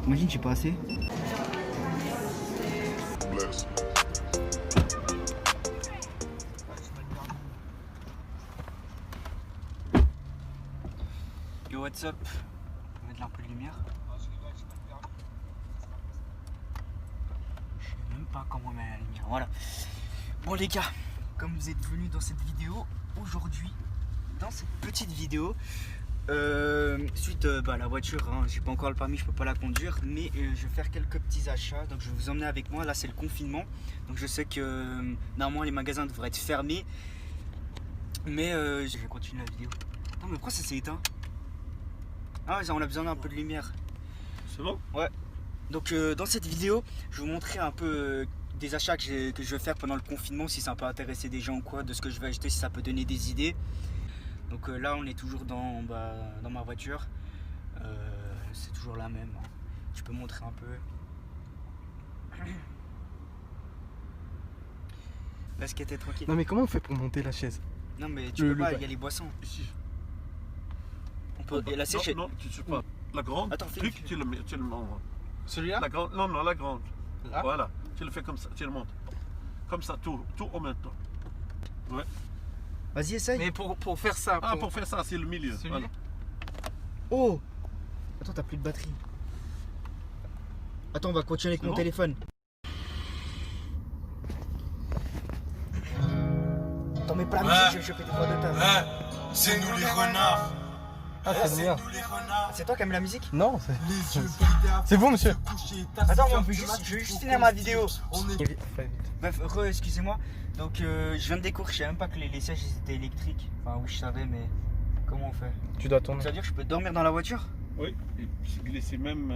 Imagine, j'ai pas assez. Yo, what's up? On va mettre là un peu de lumière. Je sais même pas comment mettre la lumière. Voilà. Bon, les gars, comme vous êtes venus dans cette vidéo, aujourd'hui, dans cette petite vidéo, suite à la voiture, hein, j'ai pas encore le permis, je peux pas la conduire, mais je vais faire quelques petits achats, donc je vais vous emmener avec moi. Là c'est le confinement, donc je sais que normalement les magasins devraient être fermés, mais je vais continuer la vidéo. Non mais pourquoi ça s'est éteint? Ah on a besoin d'un peu de lumière. C'est bon? Ouais. Donc dans cette vidéo, je vais vous montrer un peu des achats que je vais faire pendant le confinement, si ça peut intéresser des gens ou quoi, de ce que je vais acheter, si ça peut donner des idées. Donc là on est toujours dans ma voiture, c'est toujours la même, je peux montrer un peu. Laisse qu'elle était tranquille. Non mais comment on fait pour monter la chaise? Non mais tu peux pas, il y a les boissons. Ici. On peut, et la sécher. Non, tu sais pas. La grande, attends, truc, tu le mets en... Celui-là? La grande, non, la grande. Là? Voilà, tu le fais comme ça, tu le montes. Comme ça, tout en même temps. Ouais. Vas-y, essaye. Mais pour faire ça. Ah, pour faire ça, c'est le milieu. Voilà. Oh! Attends, t'as plus de batterie. Attends, on va continuer avec mon téléphone. Attends, mais pas la musique, je vais choper des fois de table. C'est nous les renards. Ah, c'est bien. C'est toi qui as mis la musique? Non, c'est vous, monsieur. Attends, moi, je vais juste finir ma vidéo. Fais vite. Bref, excusez-moi. Donc, je viens de découvrir, je savais même pas que les sièges étaient électriques. Enfin, oui, je savais, mais comment on fait? Tu dois tourner. Ça veut dire que je peux dormir dans la voiture? Oui, et se glisser même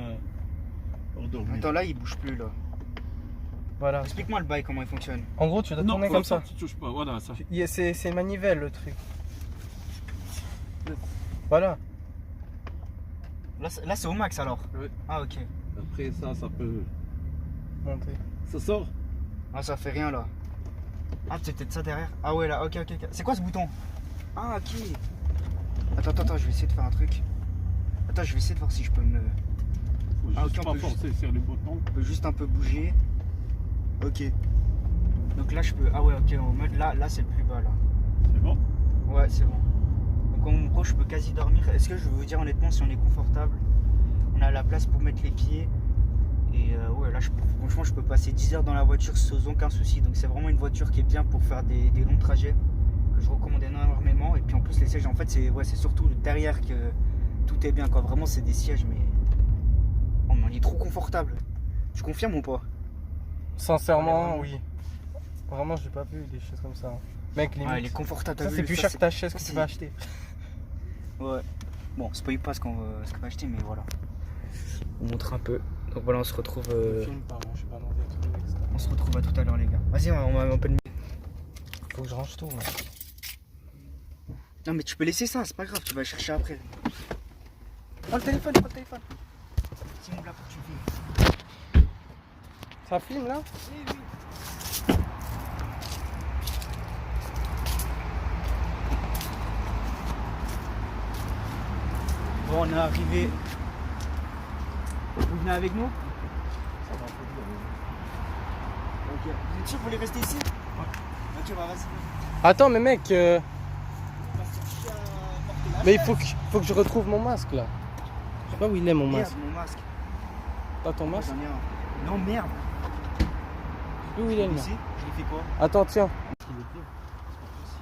endormi. Attends, là, il bouge plus, là. Voilà. Explique-moi le bail, comment il fonctionne. En gros, tu dois Non, tourner comme ça. Tu touches pas, voilà, ça. C'est manivelle le truc. Voilà. Là, c'est au max alors? Oui. Ah, ok. Après ça peut... Monter. Ça sort? Ah, ça fait rien, là. Ah, c'est peut-être ça derrière. Ah ouais, là, ok. C'est quoi ce bouton? Ah, ok. Attends, je vais essayer de faire un truc. Attends, je vais essayer de voir si je peux me... Faut Ah, juste ok, on pas peut forcer sur les boutons. On peut juste un peu bouger. Ok. Donc là, je peux... Ah ouais, ok, en mode là c'est le plus bas, là. C'est bon? Ouais, c'est bon. Donc en gros, je peux quasi dormir. Est-ce que je veux vous dire honnêtement, si on est confortable, on a la place pour mettre les pieds. Et ouais, là, franchement, je peux passer 10 heures dans la voiture sans aucun souci. Donc c'est vraiment une voiture qui est bien pour faire des longs trajets, que je recommande énormément. Et puis en plus, les sièges, en fait, c'est surtout derrière que tout est bien, quoi. Vraiment, c'est des sièges, mais... Oh, mais on est trop confortable. Tu confirmes ou pas? Sincèrement, oui. Vraiment, j'ai pas vu des choses comme ça. Mec, limite. Ah, il est confortable. Ça, c'est plus cher que ta chaise que tu vas acheter. Ouais. Bon, spoil pas ce qu'on va acheter, mais voilà. On montre un peu. Donc voilà, on se retrouve. Filme pas, moi, je suis pas dans des trucs, etc. On se retrouve à tout à l'heure, les gars. Vas-y, on va un peu de. Faut que je range tout, moi. Non, mais tu peux laisser ça, c'est pas grave, tu vas chercher après. Prends le téléphone, C'est mon là pour que tu filmes. Ça filme là? Oui. Bon, on est arrivé. Vous venez avec nous? Ça va, faut dire. Ok. Vous êtes sûr que vous voulez rester ici? Ouais. Ok, bah vas-y. Attends, mais mec, On va chercher à porter la mais il chaise. faut que je retrouve mon masque là. Je sais pas où il est mon Merde, masque. mon masque. Pas ton masque? J'en ai un. Non, merde. Où il est le mien? Ici, je l'ai fait quoi? Attends, tiens.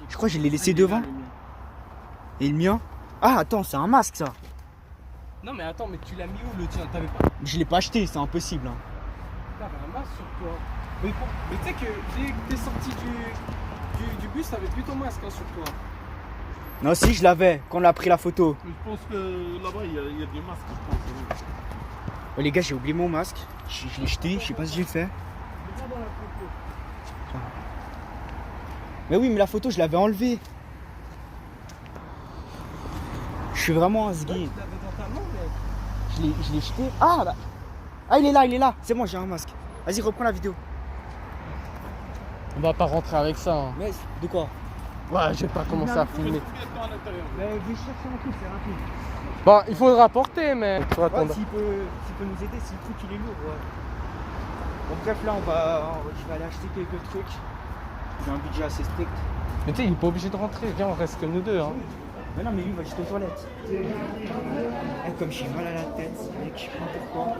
Je crois que je l'ai laissé devant. Et le mien? Ah, attends, c'est un masque ça. Non, mais attends, mais tu l'as mis où le tien? T'avais pas. Je l'ai pas acheté, c'est impossible. Hein. T'avais un masque sur toi. Mais tu sais que dès que t'es sorti du bus, t'avais plus ton masque hein, sur toi. Non, si, je l'avais quand on a pris la photo. Mais je pense que là-bas, il y a des masques, je pense. Oh, les gars, j'ai oublié mon masque. Je l'ai jeté, je sais pas si j'ai fait. Regarde dans la photo. Mais oui, mais la photo, je l'avais enlevée. Je suis vraiment un Tu sgay. l'avais dans ta main, mec. Je l'ai jeté. Ah, là. Ah, il est là. C'est bon, j'ai un masque. Vas-y, reprends la vidéo. On va pas rentrer avec ça. Hein. Mais de quoi? Ouais, j'ai pas commencé à filmer. Mais vais chercher un truc, c'est rapide. Bon, il faudra porter, mais. Tu vas Ouais, attendre. s'il peut nous aider, si le truc il est lourd, ouais. Bon, bref, là, je vais aller acheter quelques trucs. J'ai un budget assez strict. Mais tu sais, il est pas obligé de rentrer. Viens, on reste que nous deux. Hein. Mais non, mais lui, il va juste aux toilettes. Comme j'ai mal à la tête, mec, je sais pas pourquoi.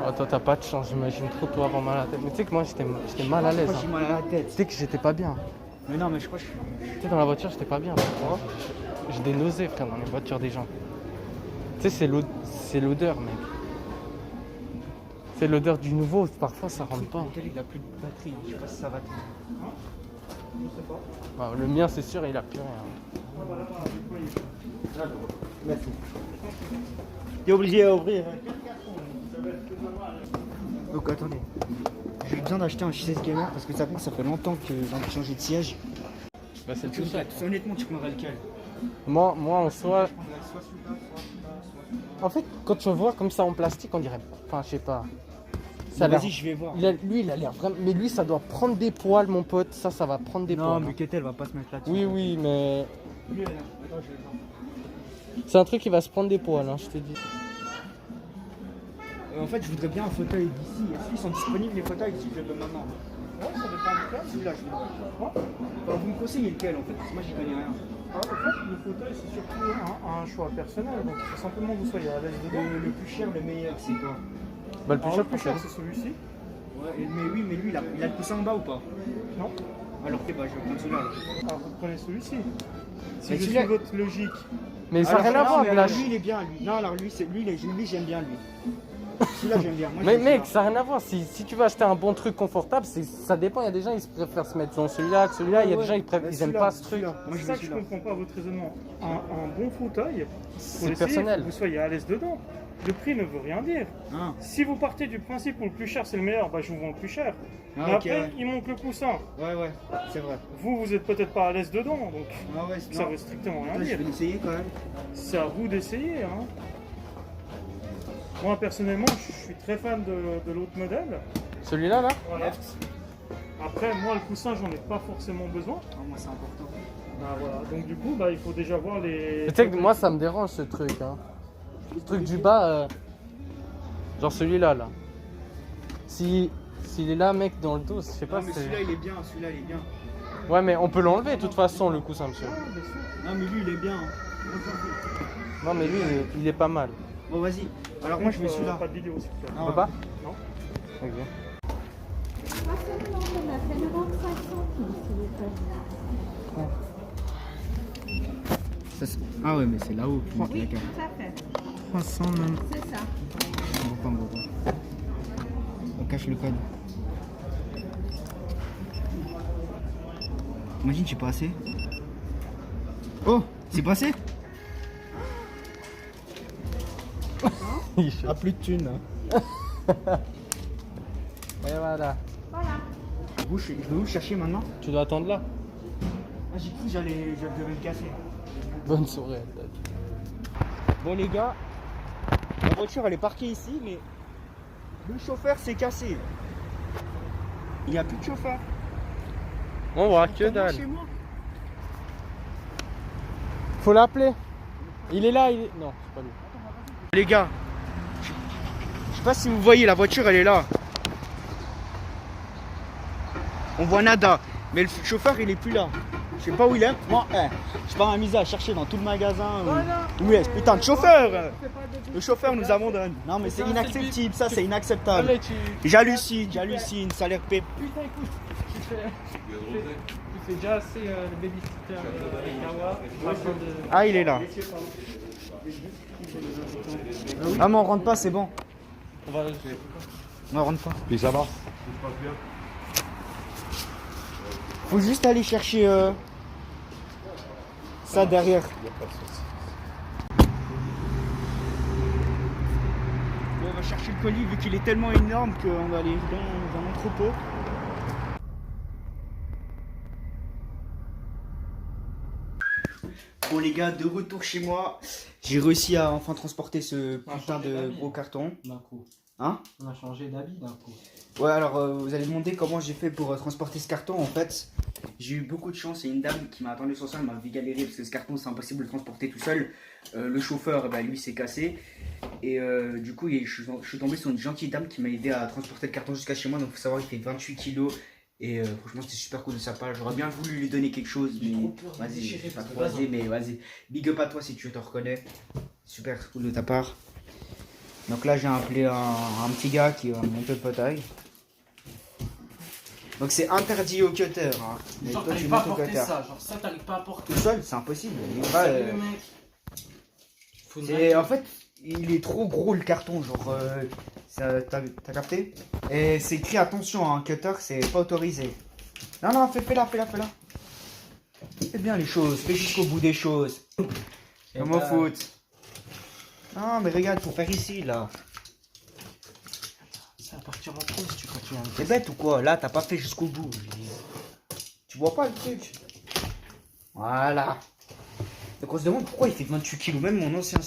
Oh, toi, t'as pas de chance, j'imagine trop toi avoir mal à la tête. Mais tu sais que moi, j'étais mal à l'aise. Pourquoi j'ai Hein. mal à la tête? Tu sais que j'étais pas bien. Mais non, mais je crois que je Tu sais, dans la voiture, j'étais pas bien. Pourquoi? J'ai des nausées, frère, dans les voitures des gens. Tu sais, c'est l'odeur, mec. C'est l'odeur du nouveau, parfois ça rentre pas. il a plus de batterie, je sais pas si ça va tenir. Je sais pas. Ah, le mien, c'est sûr, il a plus rien. Merci. T'es obligé à ouvrir. Donc attendez. J'ai besoin d'acheter un chaise gamer parce que ça fait longtemps que j'ai envie de changer de siège. Bah, c'est le plus cher. Honnêtement, tu prendrais lequel? Moi, en soi. Je prendrais soit celui-là, soit. En fait, quand tu vois comme ça en plastique, on dirait. Enfin, je sais pas. Ça a Vas-y, l'air- je vais voir. Lui, il a l'air vraiment. Mais lui, ça doit prendre des poils, mon pote. Ça va prendre des Non, poils. mais Ketel va pas se mettre là-dessus. Oui, mais. Lui, attends, je vais voir. C'est un truc qui va se prendre des poils, hein, je te dis. En fait, je voudrais bien un fauteuil d'ici. Est-ce qu'ils sont disponibles les fauteuils si je le veux maintenant? Ouais, ça dépend du cas. Celui-là, je veux. Vous me conseillez lequel en fait? Parce que moi, j'y connais rien. En fait, le fauteuil, c'est surtout un choix personnel. Donc, il faut simplement que vous soyez à l'aise dedans. Le plus cher, le meilleur, c'est quoi? Bah, le plus cher, c'est celui-ci. Ouais, mais oui, mais lui, il a le coussin en bas ou pas? Non. Alors, ok, bah, je vais prendre celui-là. alors. Alors vous prenez celui-ci. Si Mais je celui-là- suis votre logique, Mais ça n'a rien à non, voir, mais Blash. alors, lui, il est bien, lui. Non, alors lui, lui j'aime bien, lui. Celui-là, j'aime bien. Moi, Mais j'aime mec, celui-là. ça n'a rien à voir. Si tu veux acheter un bon truc confortable, ça dépend. Il y a des gens qui préfèrent se mettre dans celui-là que celui-là. Il y a des gens qui Bah, ils aiment celui-là, pas ce truc. celui-là. Moi, c'est je ça veux que je celui-là. comprends pas votre raisonnement. Un bon fauteuil, C'est pour essayer, personnel. que vous soyez à l'aise dedans. Le prix ne veut rien dire. Ah, Si vous partez du principe où le plus cher c'est le meilleur, bah je vous vends le plus cher. Ah, Mais ok, après, ouais. il manque le coussin. Ouais, c'est vrai. Vous êtes peut-être pas à l'aise dedans, donc Ah ouais, ça veut strictement rien Attends, je dire. vais l'essayer quand même. C'est à vous d'essayer. Hein. Moi personnellement, je suis très fan de l'autre modèle. Celui-là, là Voilà. Après, moi le coussin, j'en ai pas forcément besoin. Ah, moi, c'est important. Bah, voilà. Donc du coup, bah, il faut déjà voir les. Tu sais que moi, ça me dérange ce truc. Hein. Ce truc du bas, genre celui-là, là. S'il est là, mec, dans le dos, je sais pas. Non, mais celui-là, il est bien. Celui-là, il est bien. Ouais, mais on peut l'enlever de toute façon, le coussin, monsieur. Ah, bien sûr. Non, mais lui, il est bien. Non, mais lui, il est pas mal. Bon, vas-y. Alors, moi, je vais celui-là. Pas de vidéo, s'il vous plaît. On peut pas Non. Ok. Ah ouais, mais c'est là-haut. Oui, tout à fait. 300 même. C'est ça. On voit pas. On cache le code. Imagine, j'ai pas assez. Oh, c'est passé? Ah, plus de thunes. Et voilà. Voilà. Je vais où chercher maintenant? Tu dois attendre là. Ah, j'ai cru que je devais me casser. Bonne soirée. Bon les gars, la voiture elle est parquée ici, mais le chauffeur s'est cassé. Il n'y a plus de chauffeur. On voit que Comment dalle. chez moi? Faut l'appeler. Il est là, il est. Non, c'est pas lui. Les gars, je sais pas si vous voyez, la voiture elle est là. On voit nada, mais le chauffeur il est plus là. Je sais pas où il est. Moi, je pars m'amuser à chercher dans tout le magasin. Où est ce putain de chauffeur? Le chauffeur nous abandonne. Non mais c'est inacceptable, ça c'est inacceptable. Allez, J'hallucine, ça a l'air pépé. Putain, écoute, tu fais déjà assez le babysitter avec Kawa. Ah il est là. Ah mais on rentre pas, c'est bon. On va. On rentre pas. Et ça va? Faut juste aller chercher ça derrière. Bon, on va chercher le colis vu qu'il est tellement énorme qu'on va aller dans un entrepôt. Bon les gars, de retour chez moi, j'ai réussi à enfin transporter ce putain de gros carton. D'un coup. Hein? On a changé d'habit d'un coup. Ouais, alors vous allez demander comment j'ai fait pour transporter ce carton. En fait, j'ai eu beaucoup de chance. Il y a une dame qui m'a attendu sur ça, elle m'a vu galérer parce que ce carton c'est impossible de le transporter tout seul. Le chauffeur, bah, lui, s'est cassé. Et du coup, je suis tombé sur une gentille dame qui m'a aidé à transporter le carton jusqu'à chez moi. Donc, il faut savoir qu'il fait 28 kilos. Et franchement, c'était super cool de sa part. J'aurais bien voulu lui donner quelque chose, mais vas-y, je vais pas trop oser, mais vas-y. Big up à toi si tu te reconnais. Super cool de ta part. Donc là, j'ai appelé un petit gars qui va monter le fauteuil. Donc c'est interdit au cutter. Hein. Mais Genre, toi, t'arrives tu pas à montes au porter cutter. ça. Genre, ça, t'arrives pas à porter. Tout seul, c'est impossible. Il va, Salut, mec. Faut une c'est, en fait, il est trop gros le carton. Genre, t'as capté? Et c'est écrit attention, un cutter, c'est pas autorisé. Non, non, fais-la. Fais bien les choses, fais jusqu'au bout des choses. Comme au foot. Non, mais regarde, faut faire ici, là. Ça va partir en trousse si tu continues à T'es bête ou quoi? Là, t'as pas fait jusqu'au bout. Tu vois pas le truc? Voilà. Donc on se demande pourquoi il fait 28 kilos. Même mon ancien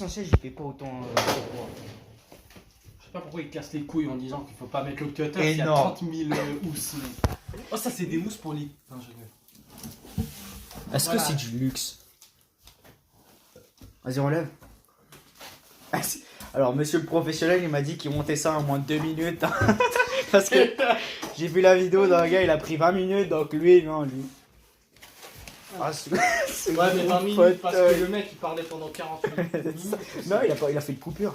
siège, il fait pas autant. Je sais pas pourquoi ils cassent les couilles en disant qu'il faut pas mettre le cutter s'il y a Énorme. 30 000 housses. Oh, ça, c'est des housses pour les. Non, je rigole. Est-ce Voilà. que c'est du luxe? Vas-y, relève. Alors, monsieur le professionnel, il m'a dit qu'il montait ça en moins de 2 minutes. Hein. Parce que j'ai vu la vidéo d'un gars, il a pris 20 minutes, donc lui, non, lui. Ah, c'est Ouais, mais 20 minutes parce que le mec il parlait pendant 48 minutes. Non, il a fait une coupure.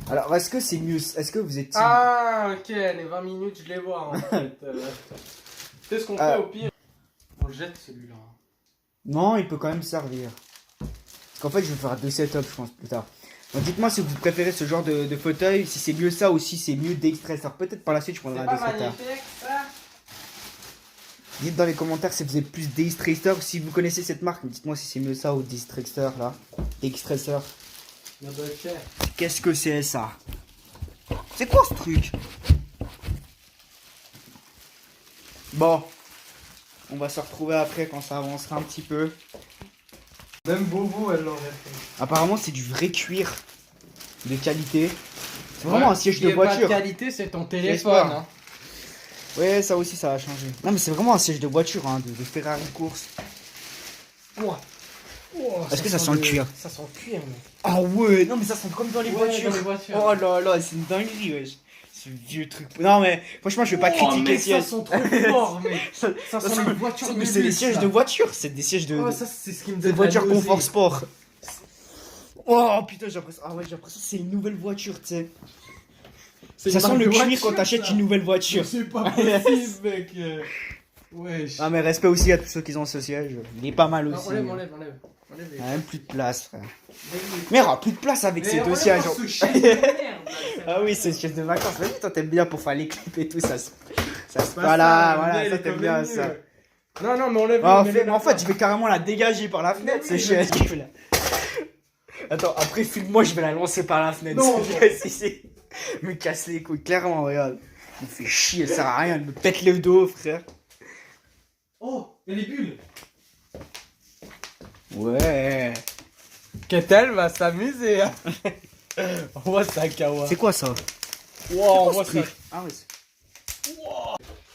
Alors, est-ce que c'est mieux? Est-ce que vous êtes... Ah, ok, les 20 minutes, je les vois en fait. Tu sais ce qu'on fait au pire? On le jette celui-là. Non, il peut quand même servir. Parce qu'en fait, je vais faire 2 setups, je pense, plus tard. Donc, dites-moi si vous préférez ce genre de fauteuil, si c'est mieux ça ou si c'est mieux d'extresseur. Peut-être par la suite, je prendrai un d'extresseur. Dites dans les commentaires si vous êtes plus d'extresseur, si vous connaissez cette marque. Dites-moi si c'est mieux ça ou d'extresseur, là. D'extresseur. Il doit être cher. Qu'est-ce que c'est ça? C'est quoi ce truc? Bon. On va se retrouver après quand ça avancera un petit peu. Même Bobo, elle l'aurait fait. Apparemment, c'est du vrai cuir de qualité. C'est vraiment un siège de voiture. Pas de qualité, c'est ton téléphone. J'espère. Hein. Ouais, ça aussi, ça va changer. Non, mais c'est vraiment un siège de voiture, hein, de Ferrari course. Ouah. Est-ce que ça sent le cuir? Ça sent le cuir, mec. Ah ouais, non, mais ça sent comme dans les Ouais, voitures. dans les voitures. Oh là là, c'est une dinguerie, wesh. Ce vieux truc. Non, mais franchement, je vais pas critiquer mec, les sièges. ça sent trop fort, mec. Ça sent une voiture de Mais c'est des luxe, sièges ça. de voiture, c'est des sièges de. Oh, ça, c'est ce qui me de donne la voiture nausée. confort sport. Oh putain, j'ai l'impression. Ah ouais, j'ai l'impression que c'est une nouvelle voiture, tu sais. C'est Ça une sent marque le de cuir voiture, quand t'achètes ça. une nouvelle voiture. C'est pas possible, mec. Wesh. Ah, mais respect aussi à tous ceux qui ont ce siège. Il est pas mal Non, aussi. enlève. Il n'y a même plus de place, frère. Mais il n'y aura plus de place avec ces deux enlève sièges. ce chien de merde, là. Ah oui, c'est une chaise de vacances. Vas-y, toi t'aimes bien pour faire les clips et tout, ça se Pas voilà, ça, voilà, il ça est t'aime quand bien même ça. mieux. Non, mais enlève. Ah, en fait, je vais carrément la dégager par la fenêtre, Oui, ce chaise. Attends, après, filme-moi, je vais la lancer par la fenêtre. Non, si. Me casse les couilles, clairement, regarde. Il me fait chier, elle sert à rien, elle me pète le dos, frère. Oh, il y a les bulles. Ouais. Ketel va s'amuser. Hein. On voit ça, Kawa. C'est quoi ça? Wow, on Quoi, voit ce ça. truc Ah ouais.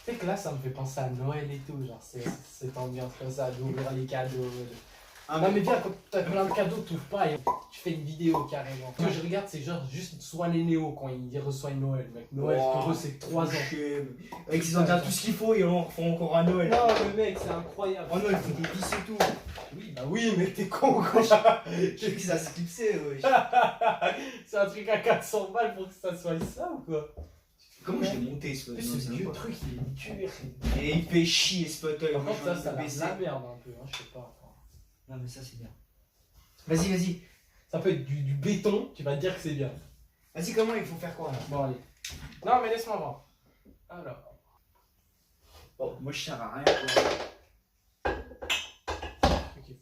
C'est que là, ça me fait penser à Noël et tout, genre, cette ambiance comme ça, d'ouvrir les cadeaux. Non, mais bien, quand t'as plein de cadeaux, tu ouvres pas et tu fais une vidéo carrément. Ce que je regarde, c'est genre juste soit les néos quand ils reçoivent Noël, mec. Noël, pour eux, c'est 3 ans. Mec, ils ont déjà tout ce qu'il faut et on font encore un Noël. Non, mais mec, c'est incroyable. Oh non, ils font des vis et tout. Oui, bah oui, mais t'es con, quoi. J'ai vu qu'ils a scripté, wesh. C'est un truc à 400 balles pour que ça soit ça ou quoi? Comment je l'ai monté ce Ce fauteuil? vieux truc, il est cuir. Et il fait chier ce fauteuil. Par contre, ça a l'air de baisser. la merde un peu, hein, je sais pas. Non, mais ça c'est bien. Vas-y. Ça peut être du béton, tu vas te dire que c'est bien. Vas-y, comment il faut faire quoi là? Bon, allez. Non, mais laisse-moi voir. Alors. Bon, moi je sers à rien. Quoi. Ok.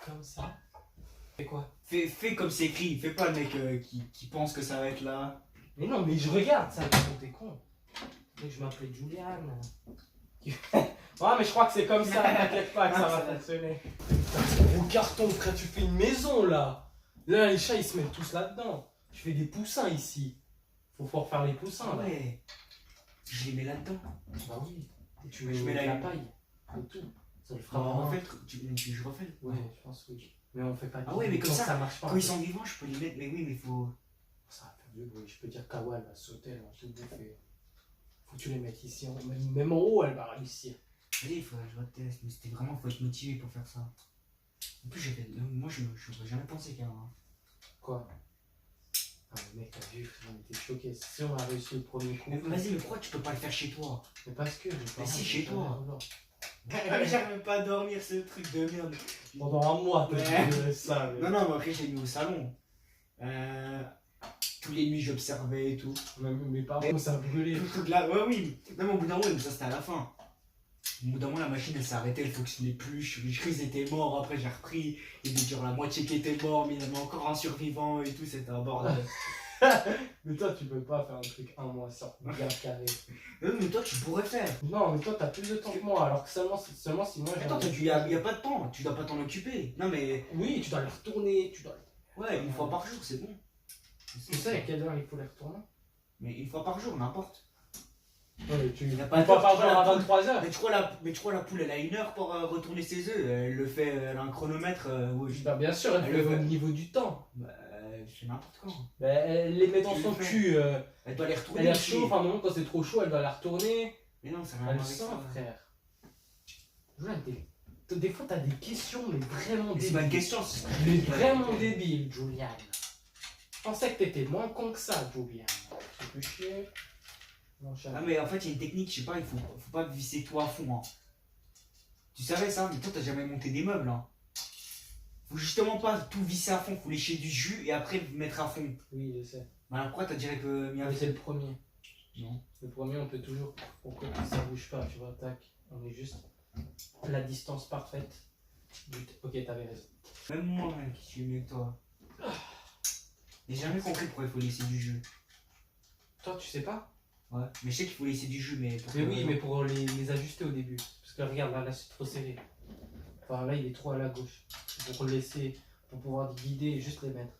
Comme ça. Fais quoi? Fais comme c'est écrit. Fais pas le mec qui pense que ça va être là. Mais non, mais je regarde ça, t'es con. Donc je m'appelais Julian. Ouais, mais je crois que c'est comme ça, t'inquiète pas que ça va fonctionner. Putain, c'est gros carton, frère, tu fais une maison là. Là, les chats, ils se mettent tous là-dedans. Tu fais des poussins ici. Faut pouvoir faire les poussins, Ah là. ouais. Je les mets là-dedans. Bah oui. Et tu Je mets mets la la- paille. Et tout. Ça le fera On vraiment. refait je refais le Ouais, je pense que oui. Mais on fait pas Ah ouais, mais comme tant ça, que ça marche pas. Quand ils sont vivants, je peux les mettre. Mais oui, mais faut. Ça va faire du bruit. Je peux dire Kawa, elle va sauter, elle va tout bouffer. Faut que tu les mettes ici. Même en haut, elle va réussir. Oui, il faut je reteste. Mais c'était vraiment, faut être motivé pour faire ça. En plus, j'ai fait. Moi, je n'aurais jamais pensé qu'à. Quoi? Ah mais mec, t'as vu, on était choqués. Si on a réussi le premier coup. Mais vas-y, mais pourquoi tu peux pas le faire chez toi? Mais parce que. Mais si, chez toi. J'arrive même pas à dormir, ce truc de merde. Pendant un mois, t'as Ouais. dit ça. Mais... Non, non, mais après, j'ai mis au salon. Tous les nuits, j'observais et tout. Même mes parents, ça a brûlé. Tout là, ouais, oui. Même au bout d'un moment, mais ça c'était à la fin. Au bout d'un moment, la machine elle s'est arrêtée, elle fonctionnait plus. Chris était mort, après j'ai repris. Il y avait genre la moitié qui était mort, mais il y avait encore un survivant et tout, c'était un bordel. Mais toi, tu peux pas faire un truc un mois sur bien carré. Mais toi, tu pourrais faire. Non, mais toi, t'as plus de temps que moi, alors que seulement si moi j'ai. Attends, il y a pas de temps, tu dois pas t'en occuper. Non, mais Oui, tu dois les retourner, tu dois. ouais, une fois par jour, c'est bon. Tu sais à quelle heure il faut les retourner? Mais une fois par jour, n'importe. Ouais, tu. Il y a Une pas fois de par temps, jour à la 23h. Mais tu crois la poule, elle a 1 heure pour retourner ses œufs. Elle le fait, elle a un chronomètre. Bah, bien sûr, elle Elle fait le au fait. niveau du temps. Bah, elle fait n'importe quand. Bah, elle les met dans Tu son le fais. cul. Elle doit les retourner. Elle est aussi. chauffe, à un moment quand c'est trop chaud, elle doit la retourner. Mais non, ça n'a rien à Elle voir avec sent, ça. frère. Julien, des fois t'as des questions, mais vraiment Mais c'est pas une débiles. question, c'est Mais vraiment débile, Julian. Je pensais que t'étais moins con que ça, Julian. Tu peux chier. Mon chat. Ah mais en fait il y a une technique, je sais pas, il faut pas visser toi à fond. Hein. Tu savais ça, mais toi t'as jamais monté des meubles. Hein. Faut justement pas tout visser à fond, faut lécher du jus et après mettre à fond. Oui, je sais. Bah alors pourquoi t'as direct mis à Mais fond? c'est le premier. Non. Le premier, on peut toujours. Pour que ça bouge pas, tu vois, tac. On est juste la distance parfaite. Ok, t'avais raison. Même moi mec, je suis mieux que toi. J'ai jamais compris pourquoi il faut laisser du jus. Toi, tu sais pas? Ouais. Mais je sais qu'il faut laisser du jus, mais pour Mais oui, mais pour les ajuster au début. Parce que regarde, là c'est trop serré. Enfin, là, il est trop à la gauche. Pour le laisser, pour pouvoir guider et juste les mettre.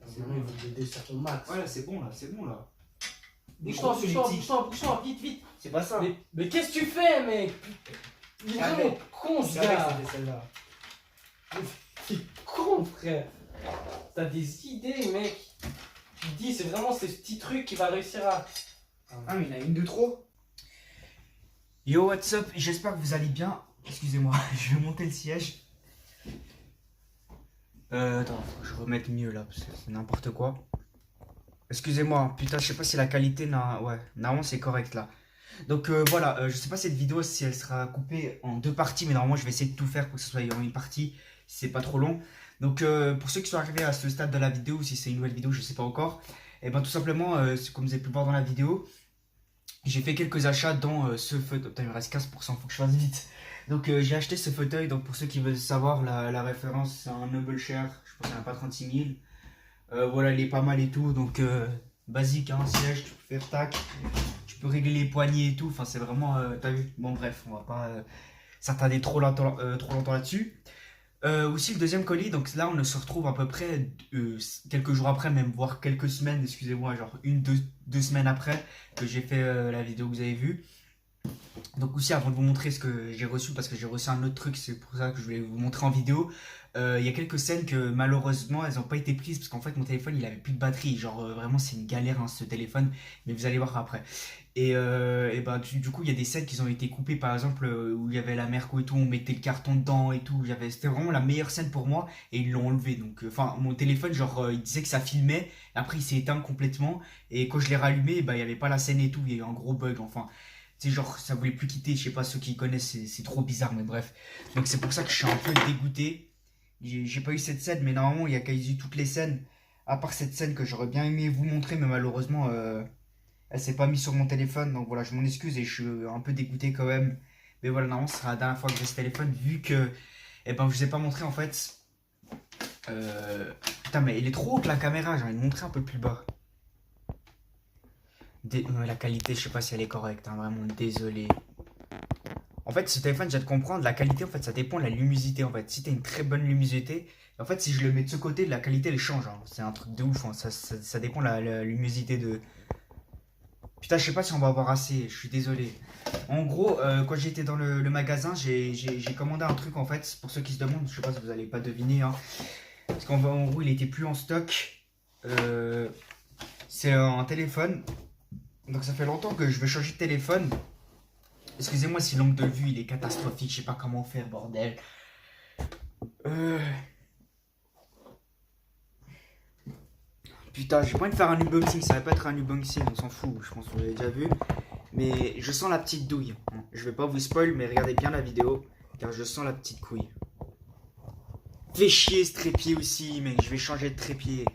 Sinon, il faut guider sur ton max. Ouais là c'est bon là, c'est bon là. Bouge-toi, Des bouge-toi, gros bouge-toi, bouge-toi, vite, vite. C'est pas ça. Mais qu'est-ce que tu fais, mec? Il est Ah, vraiment mec. con, Je ce savais que gars. c'était celle-là. T'es con, frère. T'as des idées, mec. Tu te dis, c'est vraiment ce petit truc qui va réussir à. Ah mais il y en a une de trop. Yo what's up, j'espère que vous allez bien. Excusez-moi, je vais monter le siège. Attends, faut que je remette mieux là, parce que c'est n'importe quoi. Excusez-moi, putain, je sais pas si la qualité ouais, normalement c'est correct là. Donc voilà, je sais pas cette vidéo si elle sera coupée en 2 parties, mais normalement je vais essayer de tout faire pour que ce soit en une partie, si c'est pas trop long. Donc pour ceux qui sont arrivés à ce stade de la vidéo, ou si c'est une nouvelle vidéo, je sais pas encore. Et ben tout simplement, comme vous avez pu le voir dans la vidéo, j'ai fait quelques achats dans ce fauteuil. Putain, il me reste 15%, faut que je fasse vite. Donc j'ai acheté ce fauteuil, donc pour ceux qui veulent savoir, la référence c'est un Noble Share, je pense qu'il n'y en a pas 36 000. Voilà, il est pas mal et tout, donc basique, hein, siège, tu peux faire tac, tu peux régler les poignées et tout, enfin c'est vraiment, t'as vu. Bon bref, on va pas s'attarder trop longtemps là-dessus. Aussi le deuxième colis, donc là on se retrouve à peu près quelques jours après, même voire quelques semaines, excusez-moi, genre 2 semaines après que j'ai fait la vidéo que vous avez vue. Donc aussi avant de vous montrer ce que j'ai reçu, parce que j'ai reçu un autre truc, c'est pour ça que je voulais vous montrer en vidéo. Il y a quelques scènes que malheureusement elles n'ont pas été prises parce qu'en fait mon téléphone il avait plus de batterie, genre vraiment c'est une galère hein, ce téléphone, mais vous allez voir après. Et bah du coup il y a des scènes qui ont été coupées, par exemple où il y avait la Merco et tout, on mettait le carton dedans et tout, c'était vraiment la meilleure scène pour moi et ils l'ont enlevé. Donc enfin mon téléphone genre il disait que ça filmait, après il s'est éteint complètement et quand je l'ai rallumé bah il n'y avait pas la scène et tout, il y a eu un gros bug enfin. C'est genre ça voulait plus quitter, je sais pas ceux qui connaissent, c'est trop bizarre mais bref. Donc c'est pour ça que je suis un peu dégoûté. J'ai pas eu cette scène, mais normalement il y a quasi toutes les scènes, à part cette scène que j'aurais bien aimé vous montrer, mais malheureusement elle s'est pas mise sur mon téléphone, donc voilà je m'en excuse et je suis un peu dégoûté quand même. Mais voilà, normalement ce sera la dernière fois que j'ai ce téléphone, vu que je vous ai pas montré en fait. Putain mais il est trop haute la caméra, j'ai envie de montrer un peu plus bas. La qualité je sais pas si elle est correcte, hein, vraiment désolé. En fait, ce téléphone, j'ai de comprendre, la qualité, en fait, ça dépend de la luminosité, en fait. Si t'as une très bonne luminosité, en fait, si je le mets de ce côté, la qualité, elle change, hein. C'est un truc de ouf, hein. Ça dépend de la luminosité de... Putain, je sais pas si on va avoir assez, je suis désolé. En gros, quand j'étais dans le magasin, j'ai commandé un truc, en fait, pour ceux qui se demandent, je sais pas si vous allez pas deviner, hein. Parce qu'en gros, il était plus en stock. C'est un téléphone. Donc ça fait longtemps que je veux changer de téléphone. Excusez-moi si l'angle de vue il est catastrophique, je sais pas comment faire, bordel. Putain, j'ai pas envie de faire un unboxing, ça va pas être un unboxing, on s'en fout, je pense que vous l'avez déjà vu. Mais je sens la petite douille. Je vais pas vous spoil, mais regardez bien la vidéo, car je sens la petite couille. Fais chier ce trépied aussi, mec, je vais changer de trépied.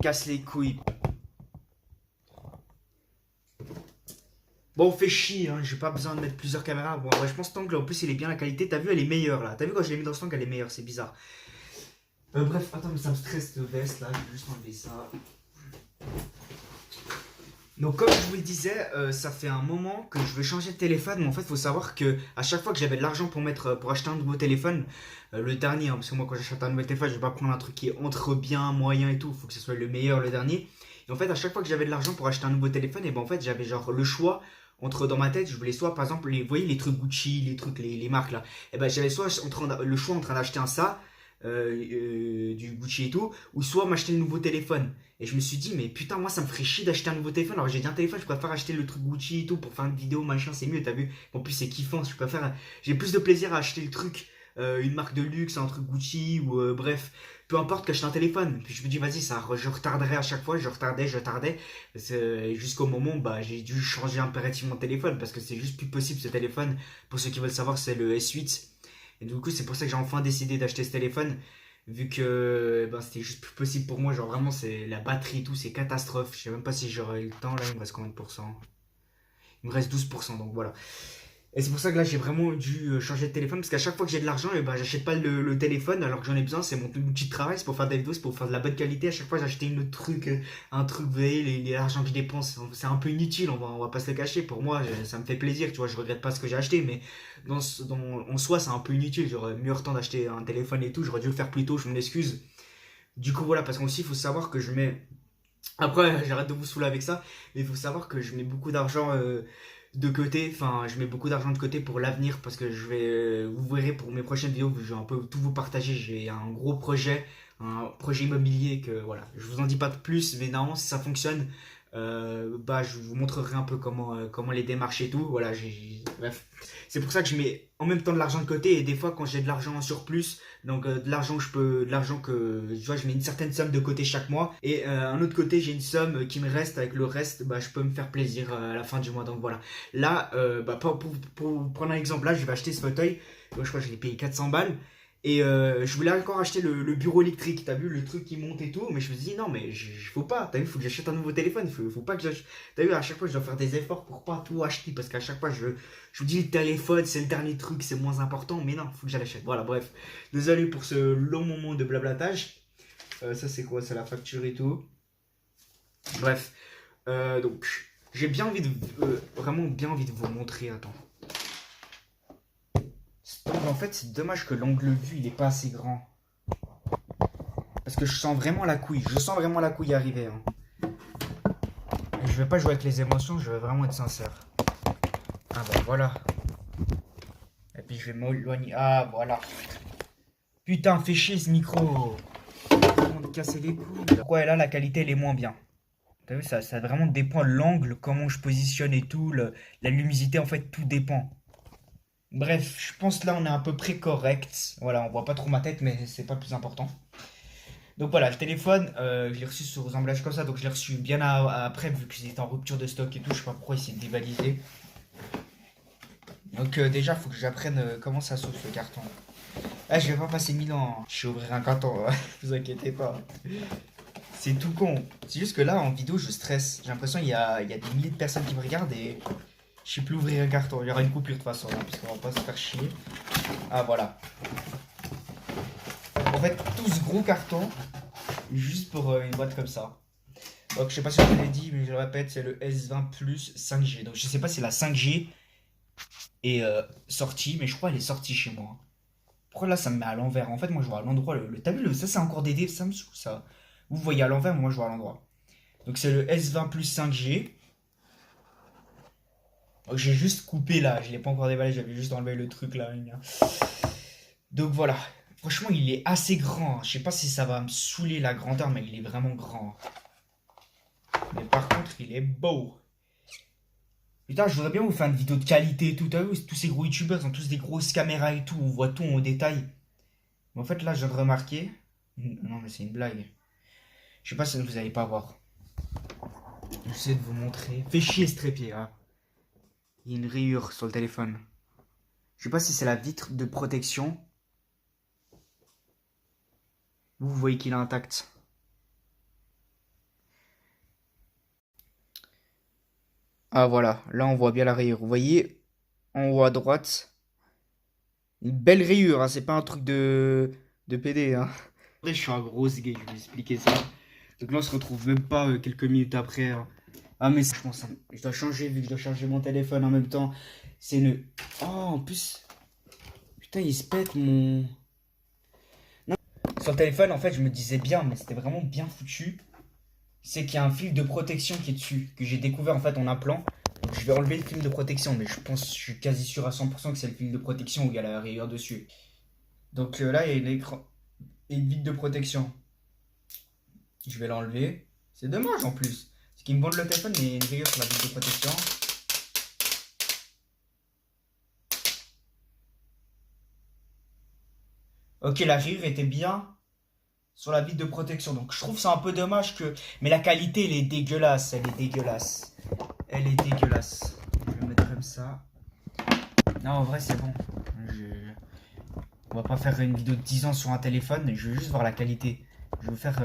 Casse les couilles. Bon, on fait chier, hein. J'ai pas besoin de mettre plusieurs caméras. Bon, ouais, je pense que cet angle, en plus, il est bien la qualité. T'as vu, elle est meilleure là. T'as vu quand je l'ai mis dans ce angle, elle est meilleure, c'est bizarre. Bref, attends, mais ça me stresse cette veste là. Je vais juste enlever ça. Donc, comme je vous le disais, ça fait un moment que je veux changer de téléphone. Mais en fait, il faut savoir que à chaque fois que j'avais de l'argent pour acheter un nouveau téléphone, le dernier, hein, parce que moi, quand j'achète un nouveau téléphone, je vais pas prendre un truc qui est entre bien, moyen et tout. Il faut que ce soit le meilleur, le dernier. Et en fait, à chaque fois que j'avais de l'argent pour acheter un nouveau téléphone, et ben en fait, j'avais genre le choix. Dans ma tête, je voulais soit par exemple, vous voyez les trucs Gucci, les trucs, les marques là, et ben j'avais soit le choix en train d'acheter un ça, du Gucci et tout, ou soit m'acheter le nouveau téléphone. Et je me suis dit, mais putain, moi ça me ferait chier d'acheter un nouveau téléphone. Alors j'ai dit un téléphone, je préfère acheter le truc Gucci et tout pour faire une vidéo, machin, c'est mieux, t'as vu. En plus, c'est kiffant, j'ai plus de plaisir à acheter le truc, une marque de luxe, un truc Gucci, ou bref. Peu importe qu'acheter un téléphone. Puis je me dis, vas-y, je retarderai à chaque fois, je tardais. Jusqu'au moment où j'ai dû changer impérativement de téléphone parce que c'est juste plus possible ce téléphone. Pour ceux qui veulent savoir, c'est le S8. Et du coup, c'est pour ça que j'ai enfin décidé d'acheter ce téléphone. Vu que c'était juste plus possible pour moi. Genre vraiment, c'est la batterie et tout, c'est catastrophe. Je sais même pas si j'aurai le temps là. Il me reste combien de pourcents? Il me reste 12%, donc voilà. Et c'est pour ça que là j'ai vraiment dû changer de téléphone parce qu'à chaque fois que j'ai de l'argent, j'achète pas le téléphone alors que j'en ai besoin, c'est mon outil de travail, c'est pour faire des vidéos, c'est pour faire de la bonne qualité. À chaque fois j'ai acheté un truc, vous voyez, l'argent que je dépense, c'est un peu inutile, on va pas se le cacher. Pour moi, ça me fait plaisir, tu vois, je regrette pas ce que j'ai acheté, mais en soi c'est un peu inutile. J'aurais mieux le temps d'acheter un téléphone et tout, j'aurais dû le faire plus tôt, je m'en excuse. Du coup voilà, parce qu'aussi il faut savoir que je mets... Après j'arrête de vous saouler avec ça, mais il faut savoir que je mets beaucoup d'argent... de côté, enfin je mets beaucoup d'argent de côté pour l'avenir parce que je vais, vous verrez pour mes prochaines vidéos, je vais un peu tout vous partager. J'ai un gros projet, immobilier que voilà, je vous en dis pas de plus, mais normalement si ça fonctionne, je vous montrerai un peu comment les démarches et tout. Voilà, bref, c'est pour ça que je mets en même temps de l'argent de côté et des fois quand j'ai de l'argent en surplus, donc de l'argent que tu vois, je mets une certaine somme de côté chaque mois et un autre côté j'ai une somme qui me reste. Avec le reste, je peux me faire plaisir à la fin du mois. Donc voilà, là pour prendre un exemple, là je vais acheter ce fauteuil, donc, je crois que je l'ai payé 400 balles. Et je voulais encore acheter le bureau électrique, t'as vu, le truc qui monte et tout, mais je me suis dit non mais faut pas, t'as vu, faut que j'achète un nouveau téléphone, faut pas que j'achète, t'as vu, à chaque fois je dois faire des efforts pour pas tout acheter, parce qu'à chaque fois je vous dis le téléphone c'est le dernier truc, c'est moins important, mais non, faut que je l'achète. Voilà, bref, désolé pour ce long moment de blablatage. Ça c'est quoi, c'est la facture et tout. Bref, donc j'ai bien envie de, vraiment bien envie de vous montrer, attends. En fait, c'est dommage que l'angle vue il est pas assez grand. Parce que je sens vraiment la couille. Arriver. Hein. Je vais pas jouer avec les émotions, je vais vraiment être sincère. Ah bah voilà. Et puis je vais m'éloigner. Ah voilà. Putain, fais chier ce micro. On me casser les couilles. Ouais, là la qualité elle est moins bien. T'as vu, ça vraiment dépend de l'angle, comment je positionne et tout. La luminosité, en fait, tout dépend. Bref, je pense que là on est à peu près correct. Voilà, on voit pas trop ma tête, mais c'est pas le plus important. Donc voilà, le téléphone, je l'ai reçu sur aux emballages comme ça. Donc je l'ai reçu bien après, vu que c'était en rupture de stock et tout. Je sais pas pourquoi il s'est dévalisé. Donc déjà, il faut que j'apprenne comment ça s'ouvre ce carton. Ah, je vais pas passer 1000 ans. Hein. Je vais ouvrir un carton, vous inquiétez pas. C'est tout con. C'est juste que là, en vidéo, je stresse. J'ai l'impression qu'il y a des milliers de personnes qui me regardent et... je sais plus ouvrir un carton, il y aura une coupure de toute façon, hein, puisqu'on va pas se faire chier. Ah voilà. En fait, tout ce gros carton, juste pour une boîte comme ça. Donc je sais pas si je vous l'ai dit, mais je le répète, c'est le S20 Plus 5G. Donc je sais pas si la 5G, est sortie, mais je crois qu'elle est sortie chez moi. Pourquoi là ça me met à l'envers? En fait, moi je vois à l'endroit. T'as vu, ça c'est encore des Samsung ça. Vous voyez à l'envers, moi je vois à l'endroit. Donc c'est le S20 Plus 5G. Donc, j'ai juste coupé là, je l'ai pas encore déballé, j'avais juste enlevé le truc là. Donc voilà. Franchement, il est assez grand. Je sais pas si ça va me saouler la grandeur, mais il est vraiment grand. Mais par contre, il est beau. Putain, je voudrais bien vous faire une vidéo de qualité et tout. T'as vu, tous ces gros youtubeurs ont tous des grosses caméras et tout. On voit tout en détail. Mais en fait, là, je viens de remarquer. Non, mais c'est une blague. Je sais pas si vous allez pas voir. J'essaie de vous montrer. Fais chier ce trépied, hein. Il y a une rayure sur le téléphone. Je sais pas si c'est la vitre de protection. Vous voyez qu'il est intact. Ah voilà, là on voit bien la rayure. Vous voyez, en haut à droite, une belle rayure, hein. C'est pas un truc de PD. Hein. Après, je suis un gros gay, je vais vous expliquer ça. Donc là on se retrouve même pas quelques minutes après. Hein. Ah mais franchement, je dois changer vu que je dois charger mon téléphone en même temps. C'est une... Oh, en plus... Putain, il se pète mon... Non. Sur le téléphone, en fait, je me disais bien, mais c'était vraiment bien foutu. C'est qu'il y a un fil de protection qui est dessus, que j'ai découvert en fait en appelant. Donc, je vais enlever le fil de protection, mais je suis quasi sûr à 100% que c'est le fil de protection où il y a la rayure dessus. Donc là, il y a l'écran et une vitre de protection. Je vais l'enlever. C'est dommage en plus. Ce qui me vendent le téléphone, mais il y a une rayure sur la vitre de protection. Ok, la rayure était bien sur la vitre de protection. Donc je trouve ça un peu dommage que... Mais la qualité, elle est dégueulasse. Elle est dégueulasse. Elle est dégueulasse. Je vais mettre comme ça. Non, en vrai, c'est bon. On va pas faire une vidéo de 10 ans sur un téléphone. Je veux juste voir la qualité. Je veux faire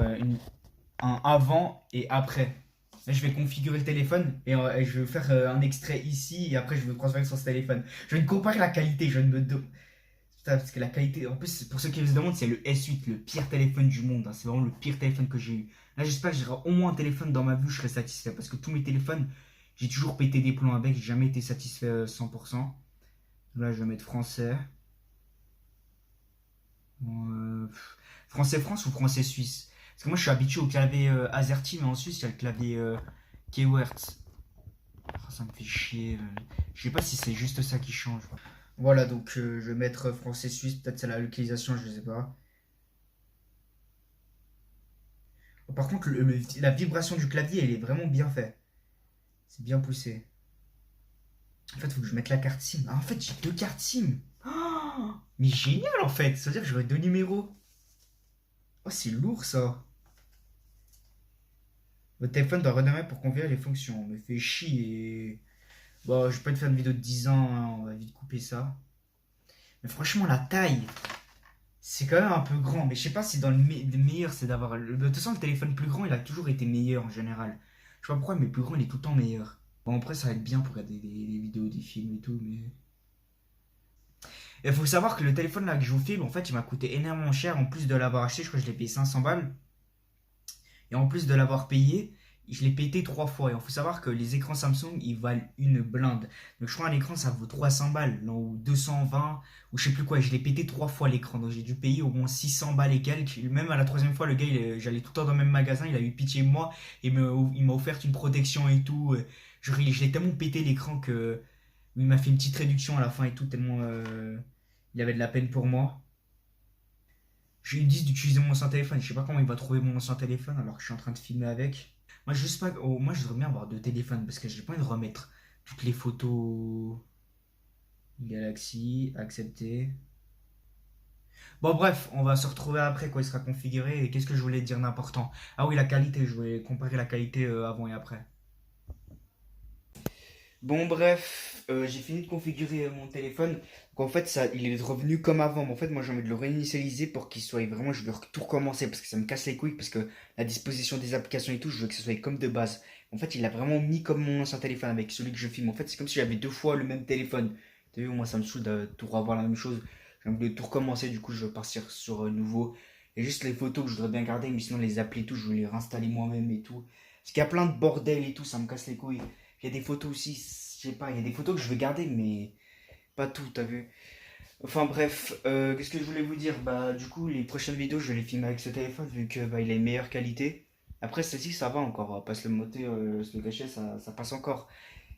un avant et après. Là, je vais configurer le téléphone et je vais faire un extrait ici et après je vais transférer sur ce téléphone. Je vais comparer la qualité. Je ne me... Putain, parce que la qualité, en plus, pour ceux qui se demandent, c'est le S8, le pire téléphone du monde. Hein. C'est vraiment le pire téléphone que j'ai eu. Là, j'espère que j'aurai au moins un téléphone dans ma vue, je serai satisfait. Parce que tous mes téléphones, j'ai toujours pété des plombs avec, j'ai jamais été satisfait 100%. Là, je vais mettre français. Français France ou français Suisse? Parce que moi, je suis habitué au clavier AZERTY, mais en Suisse, il y a le clavier Keywords. Oh, ça me fait chier. Je sais pas si c'est juste ça qui change. Voilà, donc je vais mettre français-suisse, peut-être c'est la localisation, je sais pas. Par contre, la vibration du clavier, elle est vraiment bien faite. C'est bien poussé. En fait, il faut que je mette la carte SIM. Ah, en fait, j'ai 2 cartes SIM. Oh, mais génial, en fait. Ça veut dire que j'aurai 2 numéros. Oh, c'est lourd, ça. Votre téléphone doit redémarrer pour configurer les fonctions. On me fait chier. Bon, je vais pas te faire une vidéo de 10 ans, hein, on va vite couper ça. Mais franchement, la taille, c'est quand même un peu grand. Mais je sais pas si dans le meilleur, c'est d'avoir... De toute façon, le téléphone plus grand, il a toujours été meilleur en général. Je sais pas pourquoi, mais plus grand, il est tout le temps meilleur. Bon, après, ça va être bien pour regarder des vidéos, des films et tout, mais... Il faut savoir que le téléphone là que je vous filme, en fait, il m'a coûté énormément cher. En plus de l'avoir acheté, je crois que je l'ai payé 500 balles. Et en plus de l'avoir payé... Je l'ai pété 3 fois. Et il faut savoir que les écrans Samsung, ils valent une blinde. Donc je crois un écran, ça vaut 300 balles. Non, ou 220, ou je sais plus quoi. Je l'ai pété 3 fois l'écran. Donc j'ai dû payer au moins 600 balles et quelques. Même à la 3e fois, le gars, j'allais tout le temps dans le même magasin. Il a eu pitié de moi. Et il m'a offert une protection et tout. Je l'ai tellement pété l'écran que... Il m'a fait une petite réduction à la fin et tout. Tellement il avait de la peine pour moi. J'ai eu 10 d'utiliser mon ancien téléphone. Je sais pas comment il va trouver mon ancien téléphone alors que je suis en train de filmer avec. Moi, moi, je voudrais bien avoir 2 téléphones parce que j'ai pas envie de remettre toutes les photos. Galaxy, accepter. Bon, bref, on va se retrouver après quand il sera configuré. Et qu'est-ce que je voulais dire d'important? Ah oui, la qualité, je voulais comparer la qualité avant et après. Bon, bref, j'ai fini de configurer mon téléphone. Donc, en fait, il est revenu comme avant. Mais en fait, moi, j'ai envie de le réinitialiser pour qu'il soit vraiment. Je veux tout recommencer parce que ça me casse les couilles. Parce que la disposition des applications et tout, je veux que ce soit comme de base. En fait, il a vraiment mis comme mon ancien téléphone avec celui que je filme. En fait, c'est comme si j'avais 2 fois le même téléphone. T'as vu, moi, ça me saoule de tout revoir la même chose. J'ai envie de tout recommencer. Du coup, je vais partir sur nouveau. Et juste les photos que je voudrais bien garder. Mais sinon, les applis et tout, je veux les réinstaller moi-même et tout. Parce qu'il y a plein de bordel et tout, ça me casse les couilles. Il y a des photos aussi, je sais pas, il y a des photos que je veux garder, mais pas tout, t'as vu. Enfin bref, qu'est-ce que je voulais vous dire? Bah du coup les prochaines vidéos je vais les filmer avec ce téléphone vu que bah, il a une meilleure qualité. Après celle-ci ça va encore, on va pas se le moter, se le cacher, ça passe encore.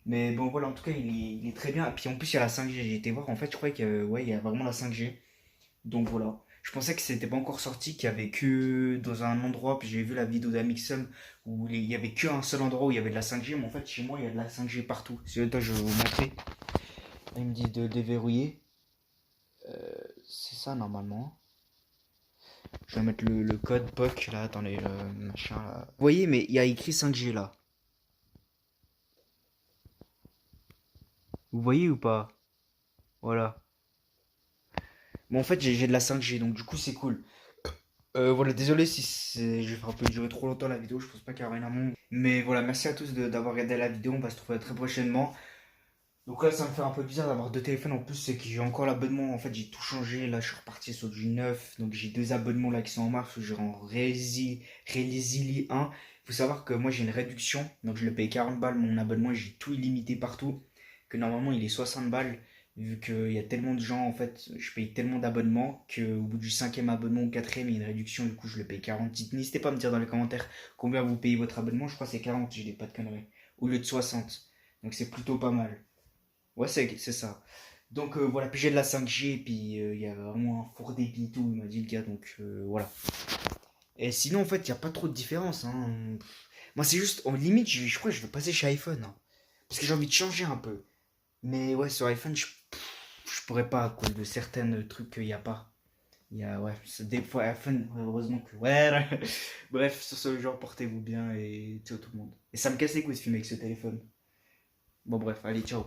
Mais bon voilà, en tout cas il est très bien. Et puis en plus il y a la 5G, j'ai été voir, en fait je croyais que ouais, il y a vraiment la 5G. Donc voilà. Je pensais que c'était pas encore sorti, qu'il y avait que dans un endroit, puis j'ai vu la vidéo d'Amixum où il y avait qu'un seul endroit où il y avait de la 5G, mais en fait chez moi il y a de la 5G partout. Si toi je vais vous montrer. Là, il me dit de déverrouiller. C'est ça normalement. Je vais mettre le code POC là, attendez, le machin là. Vous voyez, mais il y a écrit 5G là. Vous voyez ou pas? Voilà. Bon, en fait, j'ai de la 5G, donc du coup, c'est cool. Voilà, désolé si je vais faire un peu durer trop longtemps la vidéo, je pense pas qu'il y aura un monde. Mais voilà, merci à tous d'avoir regardé la vidéo, on va se retrouver très prochainement. Donc là, ça me fait un peu bizarre d'avoir deux téléphones en plus, c'est que j'ai encore l'abonnement. En fait, j'ai tout changé. Là, je suis reparti sur du neuf. Donc j'ai deux abonnements là qui sont en marche. J'ai en Résili 1. Il faut savoir que moi j'ai une réduction. Donc je le paye 40 balles mon abonnement. J'ai tout illimité partout. Que normalement il est 60 balles. Vu qu'il y a tellement de gens, en fait, je paye tellement d'abonnements qu'au bout du cinquième abonnement ou quatrième, il y a une réduction. Du coup, je le paye 40. N'hésitez pas à me dire dans les commentaires combien vous payez votre abonnement. Je crois que c'est 40, je dis pas de conneries. Au lieu de 60. Donc c'est plutôt pas mal. Ouais, c'est ça. Donc voilà, puis j'ai de la 5G, puis il y a vraiment un fort débit et tout, il m'a dit le gars, donc voilà. Et sinon, en fait, il n'y a pas trop de différence. Hein. Moi, c'est juste, en limite, je crois que je vais passer chez iPhone. Hein. Parce que j'ai envie de changer un peu. Mais ouais, sur iPhone, je pourrais pas à cause de certains trucs qu'il n'y a pas. Il y a, ouais, des fois iPhone, heureusement que. Ouais, bref, sur ce genre, portez-vous bien et ciao tout le monde. Et ça me casse les couilles de filmer avec ce téléphone. Bon, bref, allez, ciao.